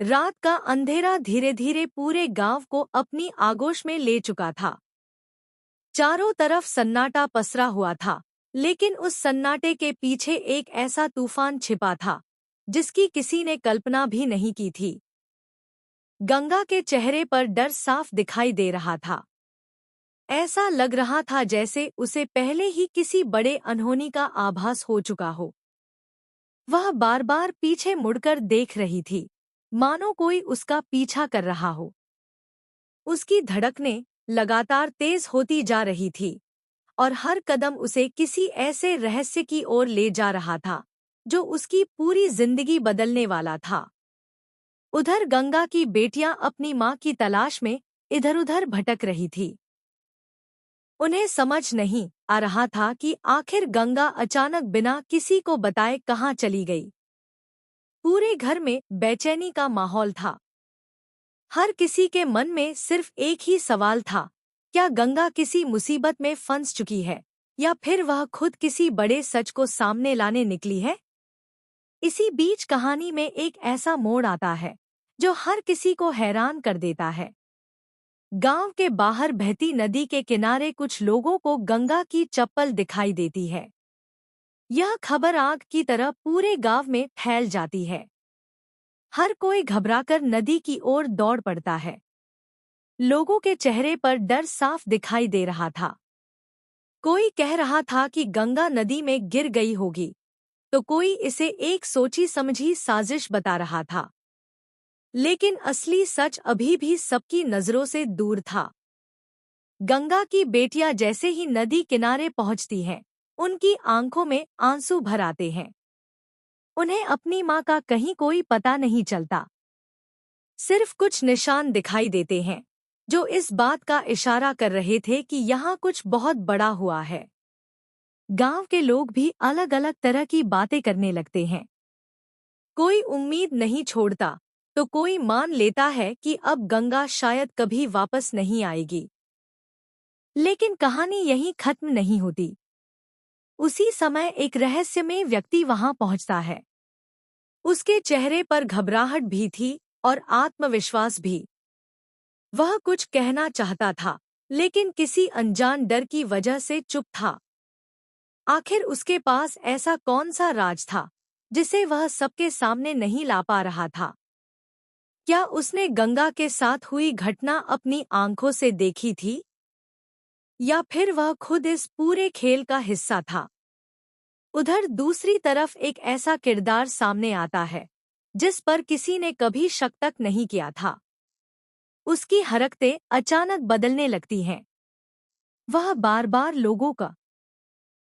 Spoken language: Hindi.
रात का अंधेरा धीरे धीरे पूरे गांव को अपनी आगोश में ले चुका था। चारों तरफ सन्नाटा पसरा हुआ था, लेकिन उस सन्नाटे के पीछे एक ऐसा तूफान छिपा था जिसकी किसी ने कल्पना भी नहीं की थी। गंगा के चेहरे पर डर साफ दिखाई दे रहा था। ऐसा लग रहा था जैसे उसे पहले ही किसी बड़े अनहोनी का आभास हो चुका हो। वह बार बार पीछे मुड़कर देख रही थी, मानो कोई उसका पीछा कर रहा हो। उसकी धड़कनें लगातार तेज होती जा रही थी और हर कदम उसे किसी ऐसे रहस्य की ओर ले जा रहा था जो उसकी पूरी जिंदगी बदलने वाला था। उधर गंगा की बेटियां अपनी मां की तलाश में इधर-उधर भटक रही थी। उन्हें समझ नहीं आ रहा था कि आखिर गंगा अचानक बिना किसी को बताए कहाँ चली गई। पूरे घर में बेचैनी का माहौल था। हर किसी के मन में सिर्फ एक ही सवाल था, क्या गंगा किसी मुसीबत में फंस चुकी है या फिर वह खुद किसी बड़े सच को सामने लाने निकली है? इसी बीच कहानी में एक ऐसा मोड़ आता है जो हर किसी को हैरान कर देता है। गांव के बाहर बहती नदी के किनारे कुछ लोगों को गंगा की चप्पल दिखाई देती है। यह खबर आग की तरह पूरे गांव में फैल जाती है। हर कोई घबराकर नदी की ओर दौड़ पड़ता है। लोगों के चेहरे पर डर साफ दिखाई दे रहा था। कोई कह रहा था कि गंगा नदी में गिर गई होगी, तो कोई इसे एक सोची समझी साजिश बता रहा था। लेकिन असली सच अभी भी सबकी नजरों से दूर था। गंगा की बेटियां जैसे ही नदी किनारे पहुंचती हैं, उनकी आंखों में आंसू भर आते हैं। उन्हें अपनी मां का कहीं कोई पता नहीं चलता। सिर्फ कुछ निशान दिखाई देते हैं जो इस बात का इशारा कर रहे थे कि यहाँ कुछ बहुत बड़ा हुआ है। गांव के लोग भी अलग अलग तरह की बातें करने लगते हैं। कोई उम्मीद नहीं छोड़ता, तो कोई मान लेता है कि अब गंगा शायद कभी वापस नहीं आएगी। लेकिन कहानी यहीं खत्म नहीं होती। उसी समय एक रहस्यमय व्यक्ति वहां पहुंचता है। उसके चेहरे पर घबराहट भी थी और आत्मविश्वास भी। वह कुछ कहना चाहता था, लेकिन किसी अनजान डर की वजह से चुप था। आखिर उसके पास ऐसा कौन सा राज था जिसे वह सबके सामने नहीं ला पा रहा था? क्या उसने गंगा के साथ हुई घटना अपनी आंखों से देखी थी, या फिर वह खुद इस पूरे खेल का हिस्सा था? उधर दूसरी तरफ एक ऐसा किरदार सामने आता है जिस पर किसी ने कभी शक तक नहीं किया था। उसकी हरकतें अचानक बदलने लगती हैं। वह बार बार लोगों का